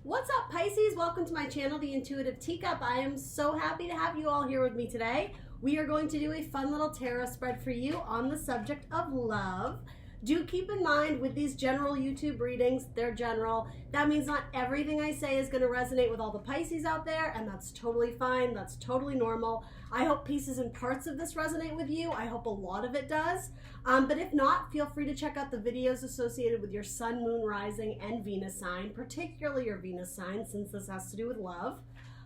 What's up, Pisces? Welcome to my channel, The Intuitive Teacup. I am so happy to have you all here with me today. We are going to do a fun little tarot spread for you on the subject of love. Do keep in mind with these general YouTube readings, they're general. That means not everything I say is going to resonate with all the Pisces out there, and that's totally fine. That's totally normal. I hope pieces and parts of this resonate with you. I hope a lot of it does. But if not, feel free to check out the videos associated with your Sun, Moon, Rising, and Venus sign, particularly your Venus sign, since this has to do with love.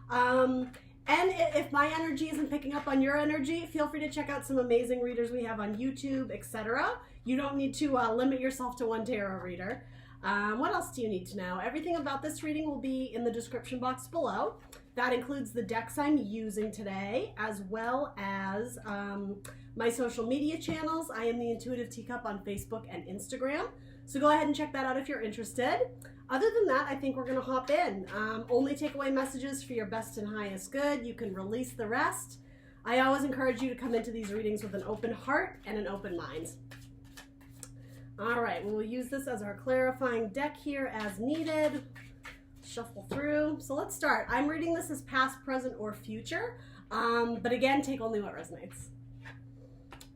And if my energy isn't picking up on your energy, feel free to check out some amazing readers we have on YouTube, etc. You don't need to limit yourself to one tarot reader. What else do you need to know? Everything about this reading will be in the description box below. That includes the decks I'm using today, as well as my social media channels. I am the Intuitive Teacup on Facebook and Instagram. So go ahead and check that out if you're interested. Other than that, I think we're going to hop in. Only take away messages for your best and highest good. You can release the rest. I always encourage you to come into these readings with an open heart and an open mind. All right, we'll use this as our clarifying deck here as needed. Shuffle through. So let's start. I'm reading this as past, present, or future. But again, take only what resonates.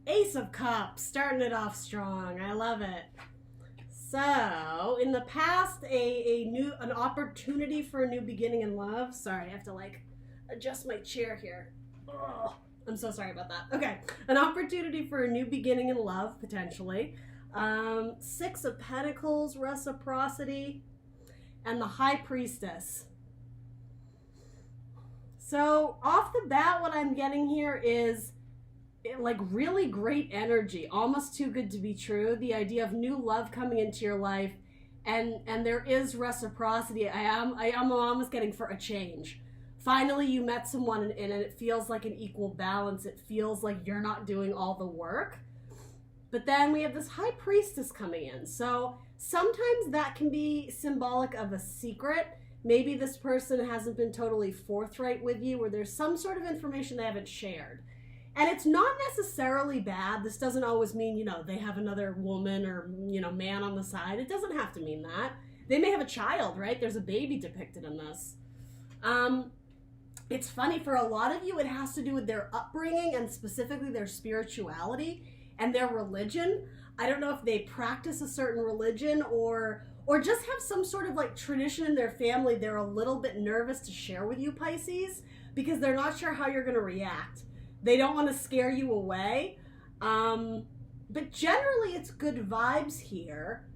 Ace of Cups, starting it off strong. I love it. So, in the past, an opportunity for a new beginning in love. Sorry, I have to adjust my chair here. Ugh, I'm so sorry about that. Okay, an opportunity for a new beginning in love, potentially. Six of Pentacles, reciprocity, and the High Priestess. So, off the bat, what I'm getting here is really great energy, almost too good to be true. The idea of new love coming into your life, and there is reciprocity. I'm almost getting for a change. Finally, you met someone and it feels like an equal balance. It feels like you're not doing all the work. But then we have this High Priestess coming in. So sometimes that can be symbolic of a secret. Maybe this person hasn't been totally forthright with you, or there's some sort of information they haven't shared. And it's not necessarily bad. This doesn't always mean, they have another woman or, man on the side. It doesn't have to mean that. They may have a child, right? There's a baby depicted in this. It's funny, for a lot of you, it has to do with their upbringing and specifically their spirituality and their religion. I don't know if they practice a certain religion or just have some sort of tradition in their family they're a little bit nervous to share with you, Pisces, because they're not sure how you're going to react. They don't want to scare you away. But generally, it's good vibes here.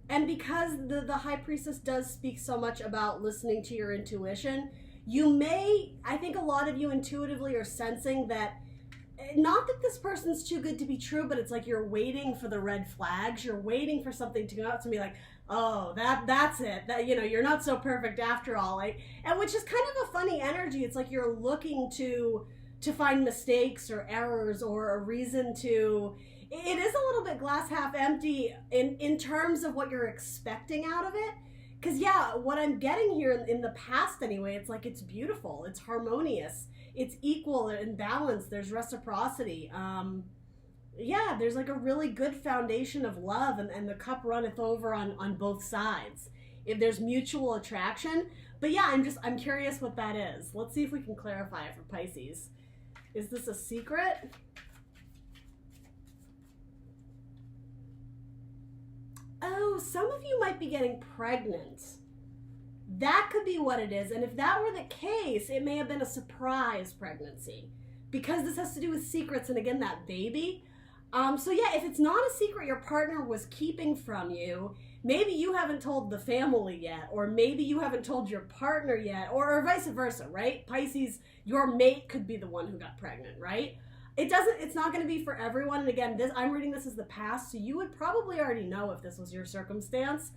And because the High Priestess does speak so much about listening to your intuition, I think a lot of you intuitively are sensing that, not that this person's too good to be true, but it's like you're waiting for the red flags. You're waiting for something to come out to be like, oh, that's it. That, you're not so perfect after all. And which is kind of a funny energy. It's like you're looking to find mistakes or errors or a reason to. It is a little bit glass half empty in terms of what you're expecting out of it. Because, yeah, what I'm getting here in the past anyway, it's like it's beautiful. It's harmonious. It's equal and balanced. There's reciprocity. Yeah, there's a really good foundation of love, and the cup runneth over on both sides. If there's mutual attraction. But yeah, I'm curious what that is. Let's see if we can clarify it for Pisces. Is this a secret? Oh, some of you might be getting pregnant. That could be what it is. And if that were the case, it may have been a surprise pregnancy, because this has to do with secrets and, again, that baby. So yeah, if it's not a secret your partner was keeping from you, maybe you haven't told the family yet, or maybe you haven't told your partner yet, or vice versa, right? Pisces, your mate could be the one who got pregnant, right? It's not going to be for everyone. And again, I'm reading this as the past, so you would probably already know if this was your circumstance.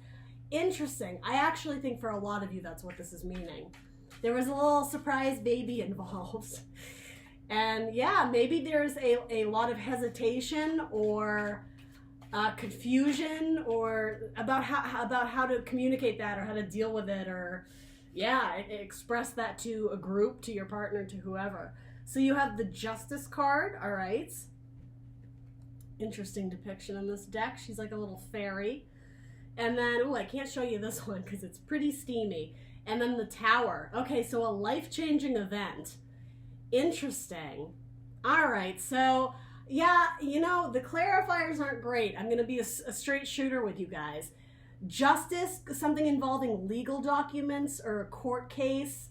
Interesting. I actually think for a lot of you, that's what this is meaning. There was a little surprise baby involved. And yeah, maybe there's a lot of hesitation or confusion or about how to communicate that or how to deal with it, or yeah, express that to a group, to your partner, to whoever. So you have the Justice card, all right. Interesting depiction in this deck. She's like a little fairy. And then, oh, I can't show you this one because it's pretty steamy. And then the Tower. Okay, so a life-changing event. Interesting. All right, so yeah, you know, the clarifiers aren't great. I'm going to be a straight shooter with you guys. Justice, something involving legal documents or a court case.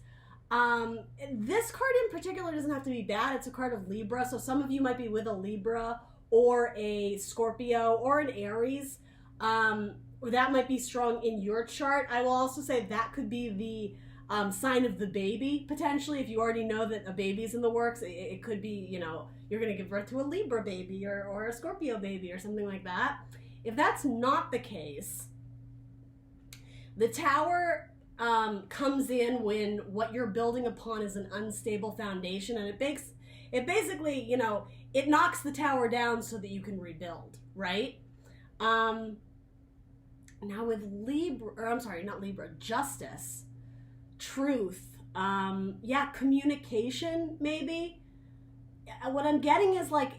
This card in particular doesn't have to be bad. It's a card of Libra, so some of you might be with a Libra or a Scorpio or an Aries. That might be strong in your chart. I will also say that could be the sign of the baby, potentially. If you already know that a baby's in the works, it could be, you know, you're going to give birth to a Libra baby or a Scorpio baby or something like that. If that's not the case, the Tower comes in when what you're building upon is an unstable foundation, and it basically, you know, it knocks the tower down so that you can rebuild, right? Now with Justice, Truth, yeah, communication, maybe. What I'm getting is like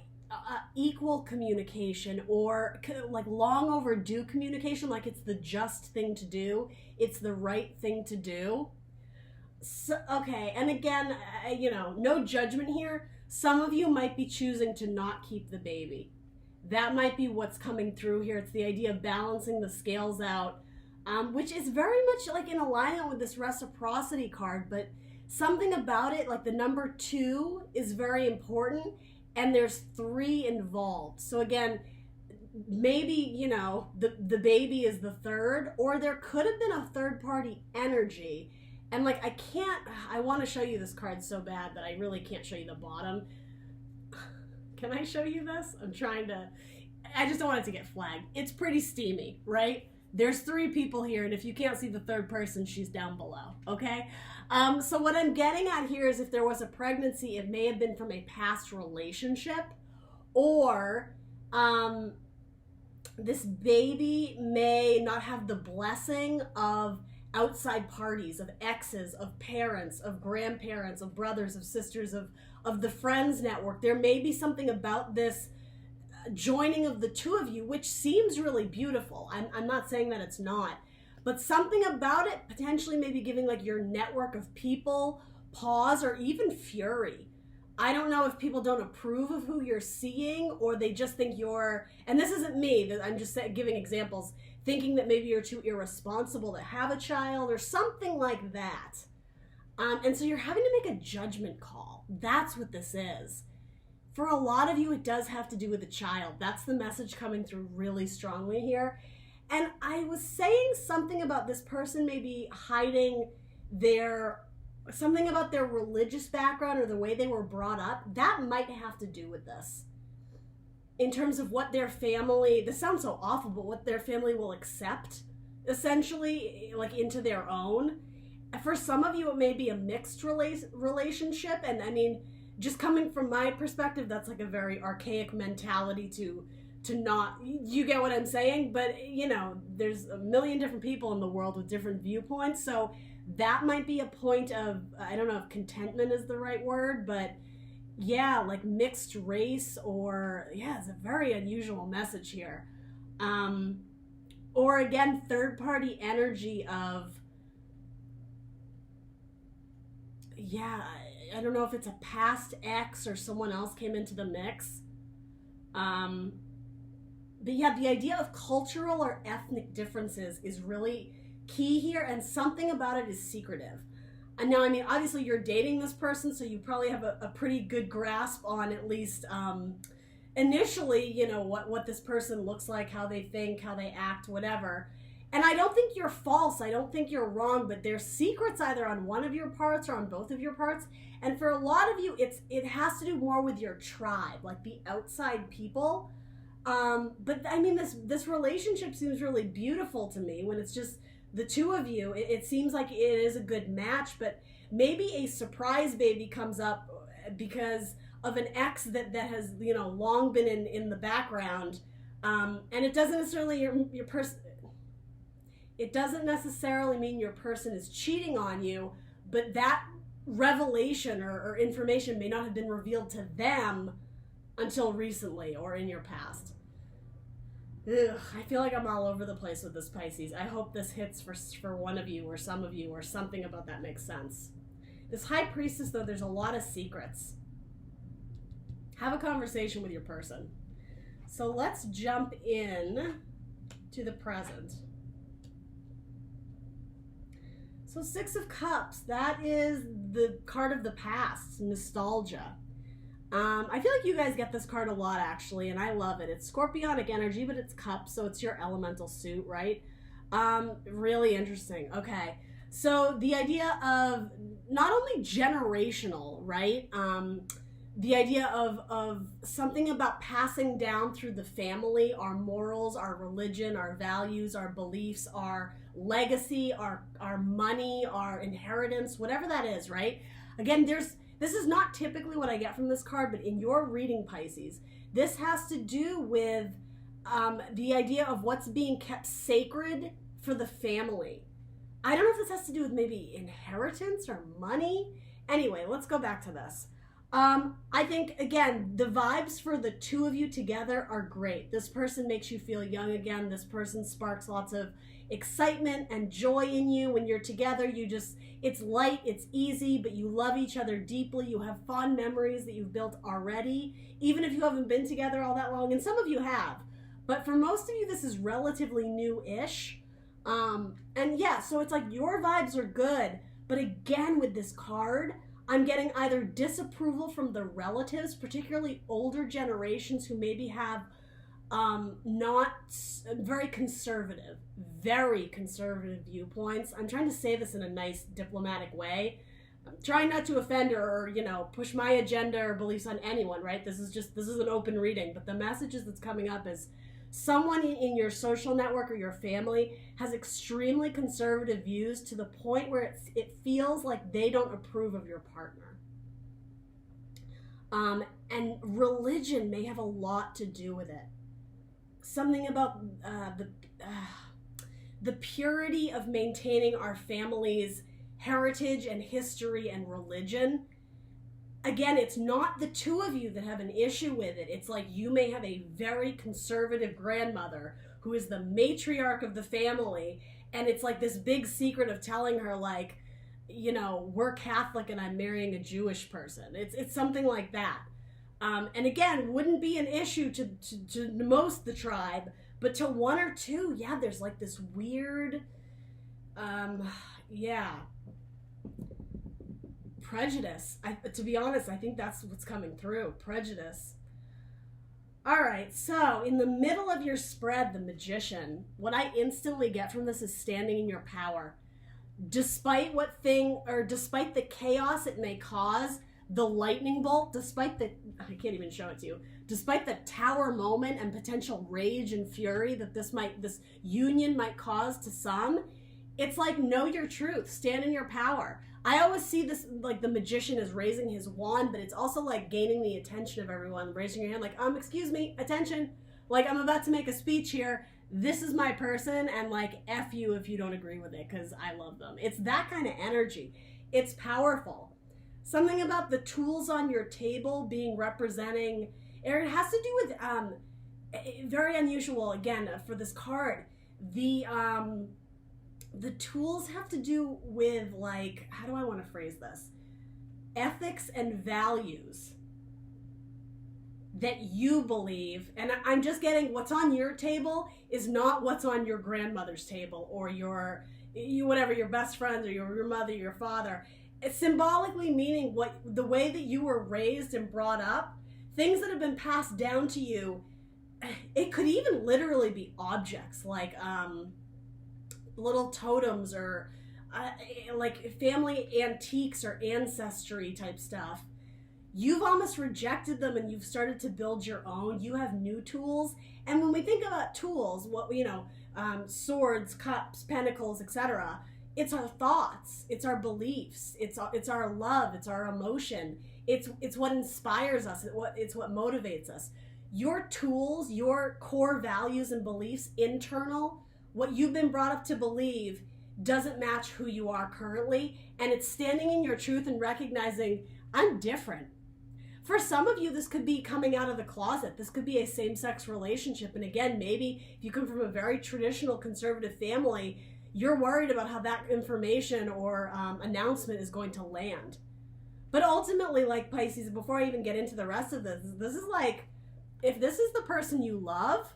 equal communication, or like long overdue communication, like it's the just thing to do, it's the right thing to do. So, okay, and again, you know, no judgment here. Some of you might be choosing to not keep the baby. That might be what's coming through here. It's the idea of balancing the scales out, which is very much like in alignment with this reciprocity card, but something about it, like the number 2 is very important, and there's 3 involved. So again, maybe, you know, the baby is the third, or there could have been a third party energy. And like, I want to show you this card so bad, but I really can't show you the bottom. Can I show you this? I just don't want it to get flagged. It's pretty steamy, right? There's 3 people here, and if you can't see the third person, she's down below, okay? So what I'm getting at here is if there was a pregnancy, it may have been from a past relationship, or this baby may not have the blessing of outside parties, of exes, of parents, of grandparents, of brothers, of sisters, of the friends network. There may be something about this joining of the 2 of you, which seems really beautiful. I'm not saying that it's not, but something about it potentially maybe giving like your network of people pause or even fury. I don't know if people don't approve of who you're seeing, or they just think you're, and this isn't me, I'm just giving examples, thinking that maybe you're too irresponsible to have a child or something like that. And so you're having to make a judgment call. That's what this is. For a lot of you, it does have to do with the child. That's the message coming through really strongly here. And I was saying something about this person maybe hiding something about their religious background or the way they were brought up. That might have to do with this. In terms of what their family, this sounds so awful, but what their family will accept, essentially, like into their own. For some of you, it may be a mixed relationship. And I mean, just coming from my perspective, that's like a very archaic mentality to not, you get what I'm saying? But, you know, there's a million different people in the world with different viewpoints. So that might be a point of, I don't know if contentment is the right word, but yeah, like mixed race, or yeah, it's a very unusual message here. Or again, third party energy of, yeah, I don't know if it's a past ex or someone else came into the mix. But yeah, the idea of cultural or ethnic differences is really key here, and something about it is secretive. And now, I mean, obviously you're dating this person, so you probably have a pretty good grasp on at least initially, you know, what this person looks like, how they think, how they act, whatever. And I don't think you're false. I don't think you're wrong, but there's secrets either on one of your parts or on both of your parts. And for a lot of you, it has to do more with your tribe, like the outside people. But I mean, this relationship seems really beautiful to me when it's just the 2 of you. It seems like it is a good match, but maybe a surprise baby comes up because of an ex that has, you know, long been in the background. And it doesn't necessarily your person. It doesn't necessarily mean your person is cheating on you, but that revelation or information may not have been revealed to them until recently or in your past. Ugh, I feel like I'm all over the place with this Pisces. I hope this hits for one of you or some of you, or something about that makes sense. This High Priestess, though, there's a lot of secrets. Have a conversation with your person. So let's jump in to the present. So Six of Cups, that is the card of the past, nostalgia. I feel like you guys get this card a lot, actually, and I love it. It's scorpionic energy, but it's cups, so it's your elemental suit, right? Really interesting. Okay, so the idea of not only generational, right? The idea of something about passing down through the family, our morals, our religion, our values, our beliefs, our legacy, our money, our inheritance, whatever that is, right? Again, this is not typically what I get from this card, but in your reading, Pisces, this has to do with the idea of what's being kept sacred for the family. I don't know if this has to do with maybe inheritance or money. Anyway, let's go back to this. I think, again, the vibes for the two of you together are great. This person makes you feel young again. This person sparks lots of excitement and joy in you. When you're together, it's light, it's easy, but you love each other deeply. You have fond memories that you've built already, even if you haven't been together all that long. And some of you have. But for most of you, this is relatively new-ish. And yeah, so it's like your vibes are good. But again, with this card, I'm getting either disapproval from the relatives, particularly older generations who maybe have not very conservative viewpoints. I'm trying to say this in a nice diplomatic way. I'm trying not to offend or push my agenda or beliefs on anyone, right? This is an open reading, but the messages that's coming up is someone in your social network or your family has extremely conservative views to the point where it feels like they don't approve of your partner. And religion may have a lot to do with it. Something about the purity of maintaining our family's heritage and history and religion. Again, it's not the two of you that have an issue with it. It's like you may have a very conservative grandmother who is the matriarch of the family, and it's like this big secret of telling her, like, we're Catholic and I'm marrying a Jewish person. It's something like that. And again, wouldn't be an issue to most of the tribe, but to one or two, yeah, there's like this weird, prejudice. To be honest, I think that's what's coming through. Prejudice. All right, so in the middle of your spread, the Magician, what I instantly get from this is standing in your power. Despite the chaos it may cause, the lightning bolt, I can't even show it to you, despite the tower moment and potential rage and fury that this union might cause to some, it's like, know your truth, stand in your power. I always see this like the Magician is raising his wand, but it's also like gaining the attention of everyone, raising your hand like, excuse me, attention, like I'm about to make a speech here. This is my person, and like, F you if you don't agree with it, because I love them. It's that kind of energy. It's powerful. Something about the tools on your table being representing, it has to do with, very unusual, again, for this card. The tools have to do with, like, how do I want to phrase this? Ethics and values that you believe, and I'm just getting what's on your table is not what's on your grandmother's table or your best friends or your mother, your father. It's symbolically meaning the way that you were raised and brought up, things that have been passed down to you. It could even literally be objects like little totems or like family antiques or ancestry type stuff. You've almost rejected them and you've started to build your own. You have new tools. And when we think about tools, swords, cups, pentacles, etc., it's our thoughts, it's our beliefs, it's our love, it's our emotion, it's what inspires us, it's what motivates us. Your tools, your core values and beliefs, internal, what you've been brought up to believe, doesn't match who you are currently, and it's standing in your truth and recognizing, I'm different. For some of you, this could be coming out of the closet. This could be a same-sex relationship. And again, maybe if you come from a very traditional conservative family, you're worried about how that information or announcement is going to land. But ultimately, like Pisces, before I even get into the rest of this is like, if this is the person you love,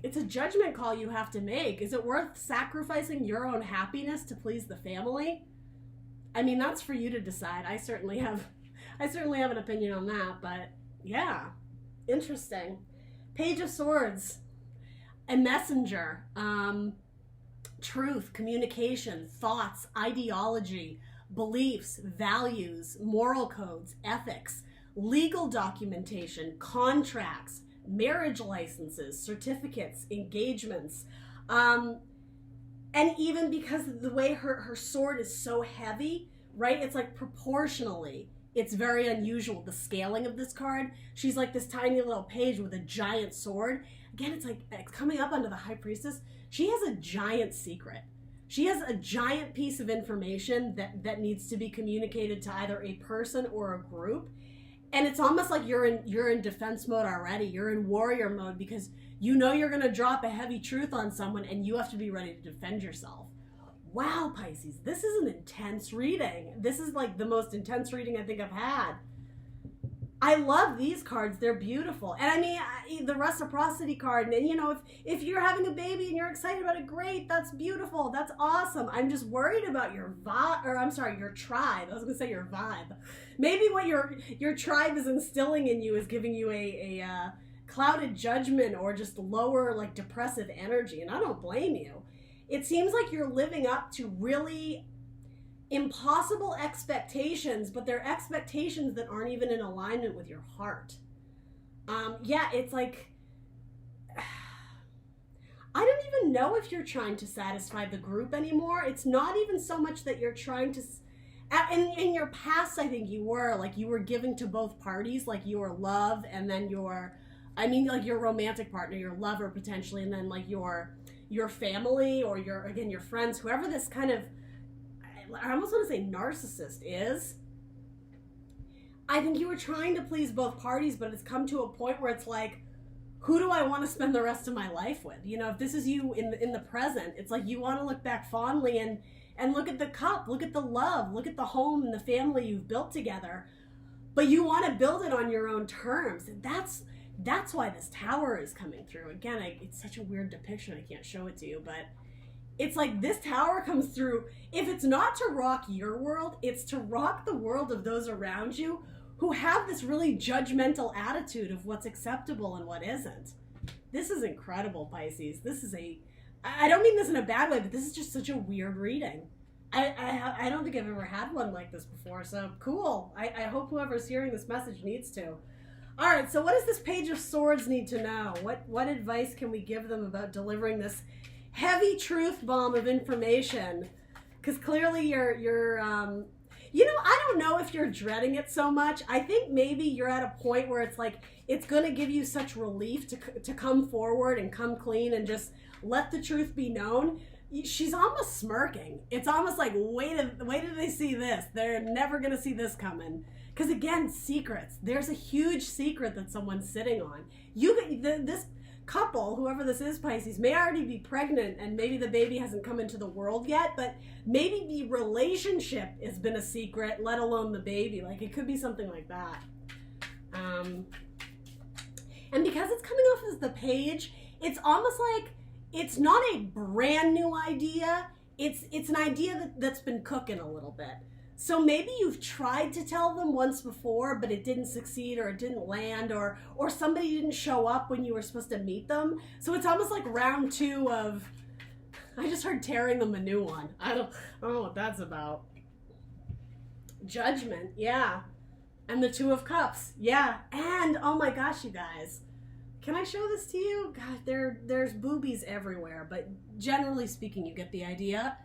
it's a judgment call you have to make. Is it worth sacrificing your own happiness to please the family? I mean, that's for you to decide. I certainly have an opinion on that, but yeah, interesting. Page of Swords, a messenger, truth, communication, thoughts, ideology, beliefs, values, moral codes, ethics, legal documentation, contracts, marriage licenses, certificates, engagements, and even because of the way her sword is so heavy, right? It's like proportionally, it's very unusual, the scaling of this card. She's like this tiny little page with a giant sword. Again, it's like coming up under the High Priestess. She has a giant secret. She has a giant piece of information that needs to be communicated to either a person or a group. And it's almost like you're in defense mode already. You're in warrior mode because you know you're going to drop a heavy truth on someone and you have to be ready to defend yourself. Wow, Pisces, this is an intense reading. This is like the most intense reading I think I've had. I love these cards. They're beautiful. And I mean, the reciprocity card, and you know, if you're having a baby and you're excited about it, great, that's beautiful, that's awesome. I'm just worried about your your tribe. I was gonna say your vibe. Maybe what your tribe is instilling in you is giving you a clouded judgment or just lower, like, depressive energy, and I don't blame you. It seems like you're living up to really impossible expectations, but they're expectations that aren't even in alignment with your heart. Yeah, it's like, I don't even know if you're trying to satisfy the group anymore. It's not even so much that you're trying to, in your past, I think you were giving to both parties, like your love and then like your romantic partner, your lover potentially, and then like your family or your friends, whoever this kind of, I almost want to say narcissist is. I think you were trying to please both parties, but it's come to a point where it's like, who do I want to spend the rest of my life with? You know, if this is you in the present, it's like you want to look back fondly and look at the cup, look at the love, look at the home and the family you've built together, but you want to build it on your own terms. And that's why this tower is coming through. Again, it's such a weird depiction, I can't show it to you, but it's like this tower comes through. If it's not to rock your world, it's to rock the world of those around you who have this really judgmental attitude of what's acceptable and what isn't. This is incredible, Pisces. I don't mean this in a bad way, but this is just such a weird reading. I don't think I've ever had one like this before, so cool. I hope whoever's hearing this message needs to. All right, so what does this Page of Swords need to know? What advice can we give them about delivering this heavy truth bomb of information? Because clearly you're I don't know if you're dreading it so much. I think maybe you're at a point where it's like it's going to give you such relief to come forward and come clean and just let the truth be known. She's almost smirking. It's almost like, wait till they see this. They're never going to see this coming. Because again, secrets. There's a huge secret that someone's sitting on. This couple, whoever this is, Pisces, may already be pregnant and maybe the baby hasn't come into the world yet, but maybe the relationship has been a secret, let alone the baby. Like, it could be something like that. And because it's coming off as the page, it's almost like it's not a brand new idea. It's an idea that's been cooking a little bit. So maybe you've tried to tell them once before, but it didn't succeed or it didn't land or somebody didn't show up when you were supposed to meet them. So it's almost like round 2 of, I just heard tearing them a new one. I don't know what that's about. Judgment, yeah. And the 2 of Cups, yeah. And, oh my gosh, you guys. Can I show this to you? God, there's boobies everywhere, but generally speaking, you get the idea.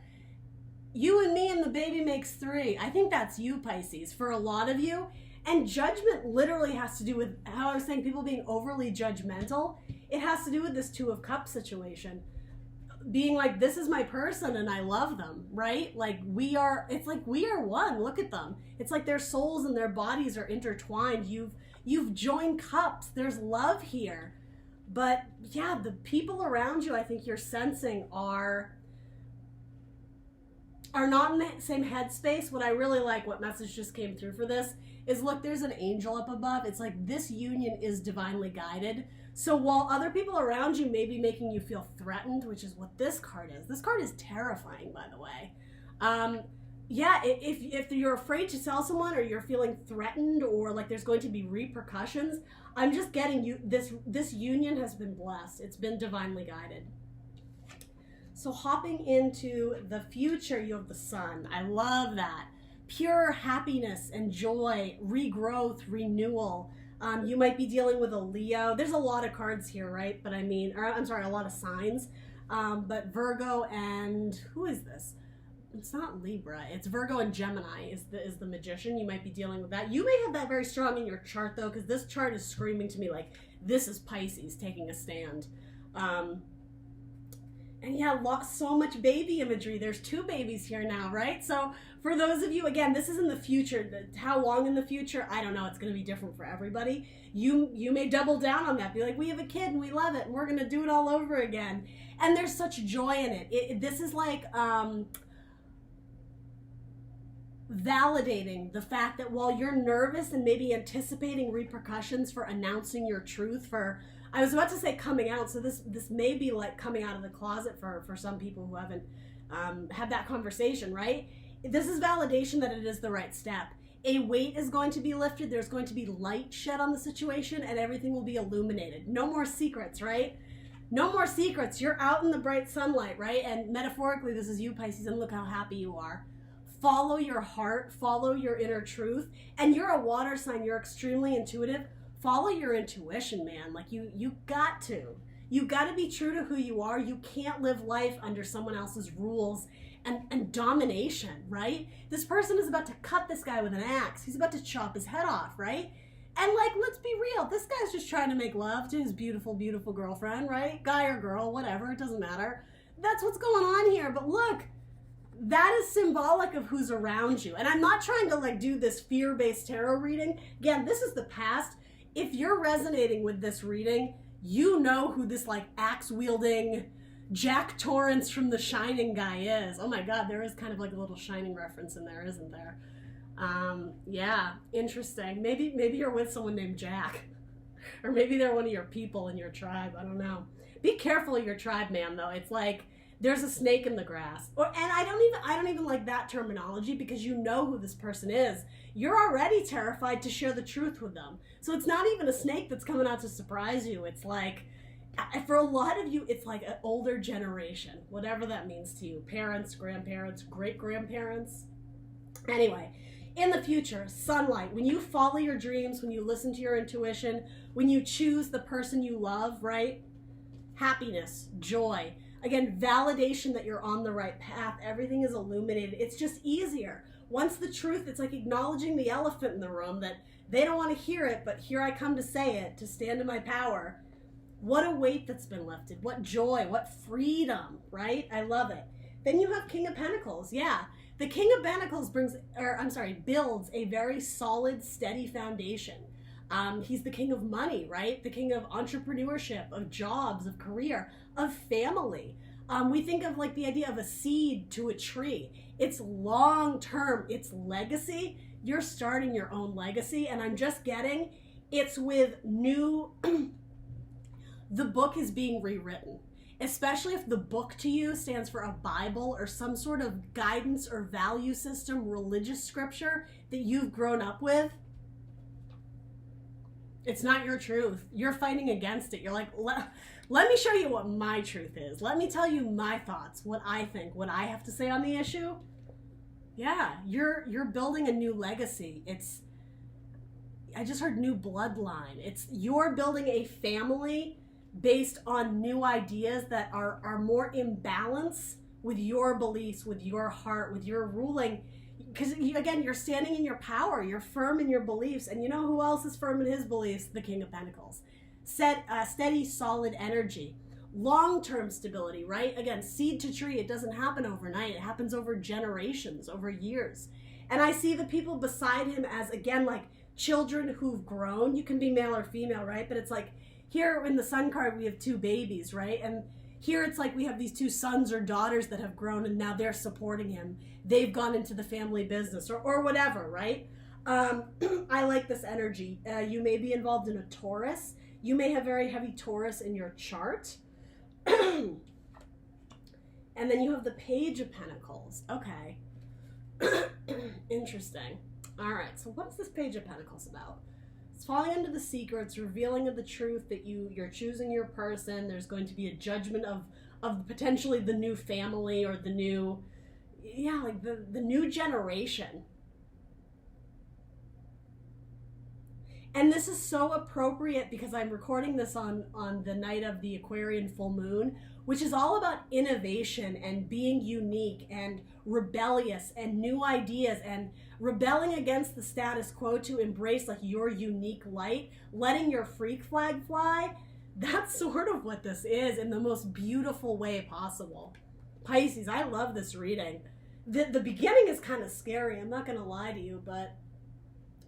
You and me and the baby makes 3. I think that's you, Pisces, for a lot of you. And judgment literally has to do with how I was saying people being overly judgmental. It has to do with this 2 of Cups situation. being like, this is my person and I love them, right? Like it's like we are one. Look at them. It's like their souls and their bodies are intertwined. You've joined cups. There's love here. But yeah, the people around you, I think you're sensing are not in the same headspace. What I really like, what message just came through for this, is look, there's an angel up above. It's like this union is divinely guided. So while other people around you may be making you feel threatened, which is what this card is terrifying, by the way. Yeah, if you're afraid to tell someone, or you're feeling threatened, or like there's going to be repercussions, I'm just getting you, this union has been blessed. It's been divinely guided. So hopping into the future, you have the Sun. I love that. Pure happiness and joy, regrowth, renewal. You might be dealing with a Leo. There's a lot of cards here, right? But I mean, a lot of signs. But Virgo and, who is this? It's not Libra. It's Virgo and Gemini is the Magician. You might be dealing with that. You may have that very strong in your chart, though, because this chart is screaming to me like, this is Pisces taking a stand. And yeah, so much baby imagery. There's 2 babies here now, right? So for those of you, again, this is in the future. How long in the future? I don't know. It's going to be different for everybody. You may double down on that. Be like, we have a kid and we love it and we're going to do it all over again. And there's such joy in it. This is like validating the fact that while you're nervous and maybe anticipating repercussions for announcing your truth, I was about to say coming out, so this may be like coming out of the closet for some people who haven't had that conversation, right? This is validation that it is the right step. A weight is going to be lifted, there's going to be light shed on the situation, and everything will be illuminated. No more secrets, right? No more secrets. You're out in the bright sunlight, right? And metaphorically, this is you, Pisces, and look how happy you are. Follow your heart, follow your inner truth, and you're a water sign, you're extremely intuitive. Follow your intuition, man. Like you got to. You got to be true to who you are. You can't live life under someone else's rules and domination, right? This person is about to cut this guy with an axe. He's about to chop his head off, right? And like, let's be real. This guy's just trying to make love to his beautiful, beautiful girlfriend, right? Guy or girl, whatever, it doesn't matter. That's what's going on here. But look, that is symbolic of who's around you. And I'm not trying to like do this fear-based tarot reading. Again, this is the past. If you're resonating with this reading, you know who this like axe-wielding Jack Torrance from The Shining guy is. Oh my God, there is kind of like a little Shining reference in there, isn't there? Yeah, interesting. Maybe you're with someone named Jack. Or maybe they're one of your people in your tribe. I don't know. Be careful of your tribe, man, though. It's like there's a snake in the grass. And I don't even like that terminology, because you know who this person is. You're already terrified to share the truth with them. So it's not even a snake that's coming out to surprise you. It's like, for a lot of you, it's like an older generation, whatever that means to you. Parents, grandparents, great-grandparents. Anyway, in the future, sunlight. When you follow your dreams, when you listen to your intuition, when you choose the person you love, right? Happiness, joy. Again, validation that you're on the right path. Everything is illuminated. It's just easier. Once the truth, it's like acknowledging the elephant in the room, that they don't want to hear it, but here I come to say it, to stand in my power. What a weight that's been lifted. What joy, what freedom, right? I love it. Then you have King of Pentacles. Yeah. The King of Pentacles builds a very solid, steady foundation. He's the king of money, right? The king of entrepreneurship, of jobs, of career, of family. We think of like the idea of a seed to a tree. It's long term, it's legacy. You're starting your own legacy, and I'm just getting it's with new, the book is being rewritten. Especially if the book to you stands for a Bible or some sort of guidance or value system, religious scripture that you've grown up with. It's not your truth. You're fighting against it. You're like, let me show you what my truth is. Let me tell you my thoughts, what I think, what I have to say on the issue. Yeah, you're building a new legacy. I just heard new bloodline. You're building a family based on new ideas that are more in balance with your beliefs, with your heart, with your ruling. Because, again, you're standing in your power. You're firm in your beliefs. And you know who else is firm in his beliefs? The King of Pentacles. Steady, solid energy. long-term stability, right? Again, seed to tree, it doesn't happen overnight. It happens over generations, over years. And I see the people beside him as, again, like children who've grown. You can be male or female, right? But it's like here in the Sun card, we have 2 babies, right? And here it's like we have these 2 sons or daughters that have grown and now they're supporting him. They've gone into the family business or whatever, right? I like this energy. You may be involved in a Taurus. You may have very heavy Taurus in your chart. And then you have the Page of Pentacles. Okay. Interesting. All right. So what's this Page of Pentacles about? It's falling into the secrets, revealing of the truth that you're choosing your person. There's going to be a judgment of potentially the new family or the new, like the new generation. And this is so appropriate because I'm recording this on the night of the Aquarian full moon, which is all about innovation and being unique and rebellious and new ideas and rebelling against the status quo to embrace like your unique light, letting your freak flag fly. That's sort of what this is in the most beautiful way possible. Pisces, I love this reading. The beginning is kind of scary, I'm not going to lie to you, but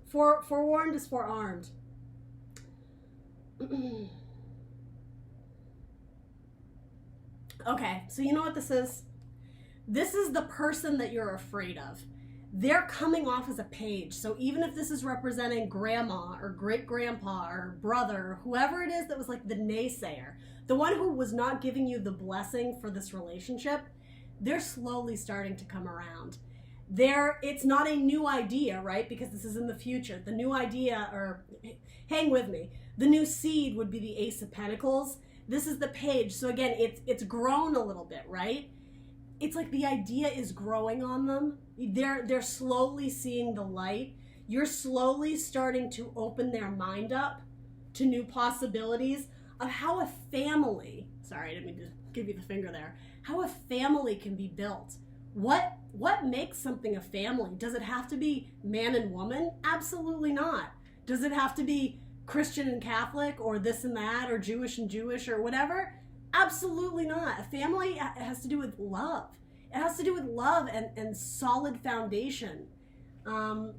forewarned is forearmed. Okay, so you know what this is? This is the person that you're afraid of. They're coming off as a page. So even if this is representing grandma or great-grandpa or brother, or whoever it is that was like the naysayer, the one who was not giving you the blessing for this relationship, they're slowly starting to come around. It's not a new idea, right? Because this is in the future. The new idea, or hang with me, the new seed would be the Ace of Pentacles. This is the page. So again, it's grown a little bit, right? It's like the idea is growing on them. They're slowly seeing the light. You're slowly starting to open their mind up to new possibilities of how a family, sorry, I didn't mean to give you the finger there, how a family can be built. What makes something a family? Does it have to be man and woman? Absolutely not. Does it have to be Christian and Catholic or this and that or Jewish and Jewish or whatever? Absolutely not. A family has to do with love. It has to do with love and solid foundation. And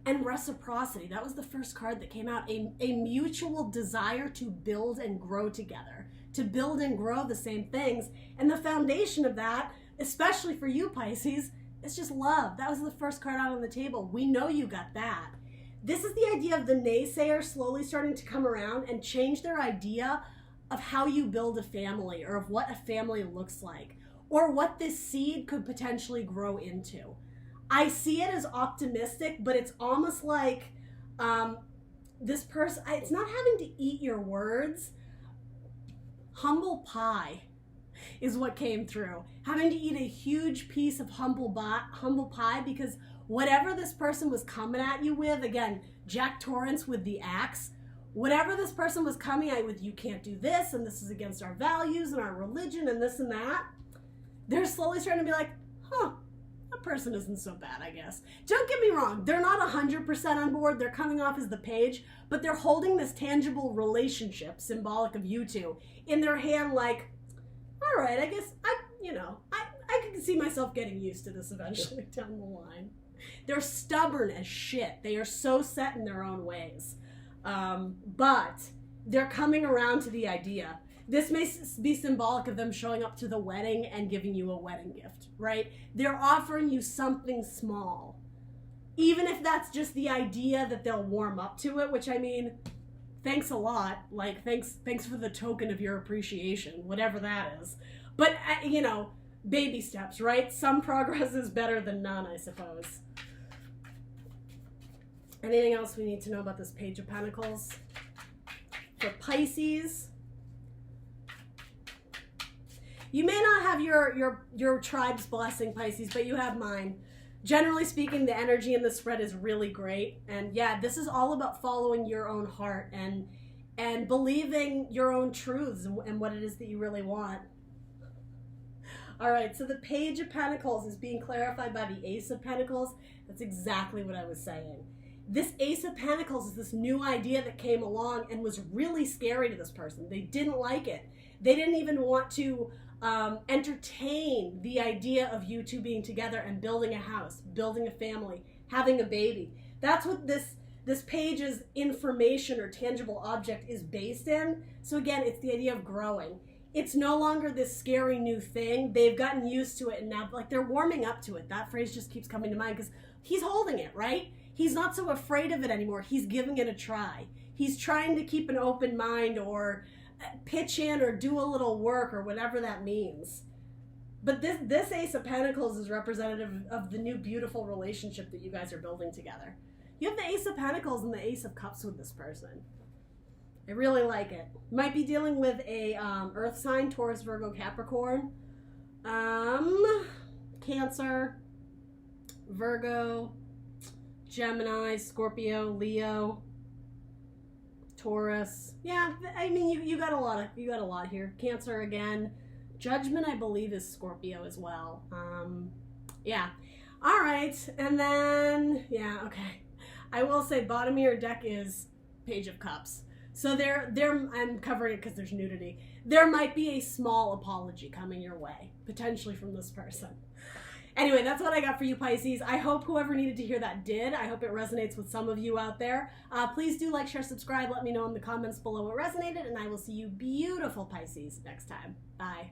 reciprocity. That was the first card that came out. A mutual desire to build and grow together. To build and grow the same things. And the foundation of that, especially for you Pisces, is just love. That was the first card out on the table. We know you got that. This is the idea of the naysayer slowly starting to come around and change their idea of how you build a family or of what a family looks like or what this seed could potentially grow into. I see it as optimistic, but it's almost like this person, it's not having to eat your words. Humble pie is what came through. Having to eat a huge piece of humble pie because whatever this person was coming at you with, again, Jack Torrance with the axe, whatever this person was coming at you with, you can't do this, and this is against our values and our religion and this and that, they're slowly starting to be like, that person isn't so bad, I guess. Don't get me wrong, they're not 100% on board, they're coming off as the page, but they're holding this tangible relationship, symbolic of you two, in their hand like, all right, I guess, I can see myself getting used to this eventually down the line. They're stubborn as shit. They are so set in their own ways. But they're coming around to the idea. This may be symbolic of them showing up to the wedding and giving you a wedding gift, right? They're offering you something small. Even if that's just the idea that they'll warm up to it, which I mean, thanks a lot. Like, thanks for the token of your appreciation, whatever that is. But, baby steps, right? Some progress is better than none, I suppose. Anything else we need to know about this Page of Pentacles? For Pisces, you may not have your tribe's blessing, Pisces, but you have mine. Generally speaking, the energy in the spread is really great. And yeah, this is all about following your own heart and believing your own truths and what it is that you really want. All right, so the Page of Pentacles is being clarified by the Ace of Pentacles. That's exactly what I was saying. This Ace of Pentacles is this new idea that came along and was really scary to this person. They didn't like it. They didn't even want to entertain the idea of you two being together and building a house, building a family, having a baby. That's what this page's information or tangible object is based in. So again, it's the idea of growing. It's no longer this scary new thing. They've gotten used to it, and now like they're warming up to it. That phrase just keeps coming to mind because he's holding it, right? He's not so afraid of it anymore. He's giving it a try. He's trying to keep an open mind or pitch in or do a little work or whatever that means. But this Ace of Pentacles is representative of the new beautiful relationship that you guys are building together. You have the Ace of Pentacles and the Ace of Cups with this person. I really like it. Might be dealing with a earth sign, Taurus, Virgo, Capricorn, Cancer, Virgo, Gemini, Scorpio, Leo, Taurus. Yeah, I mean you got a lot here. Cancer again. Judgment, I believe, is Scorpio as well. Yeah. All right, and then yeah, okay. I will say bottom of your deck is Page of Cups. So there I'm covering it because there's nudity. There might be a small apology coming your way, potentially from this person. Anyway, that's what I got for you, Pisces. I hope whoever needed to hear that did. I hope it resonates with some of you out there. Please do like, share, subscribe. Let me know in the comments below what resonated, and I will see you beautiful Pisces next time. Bye.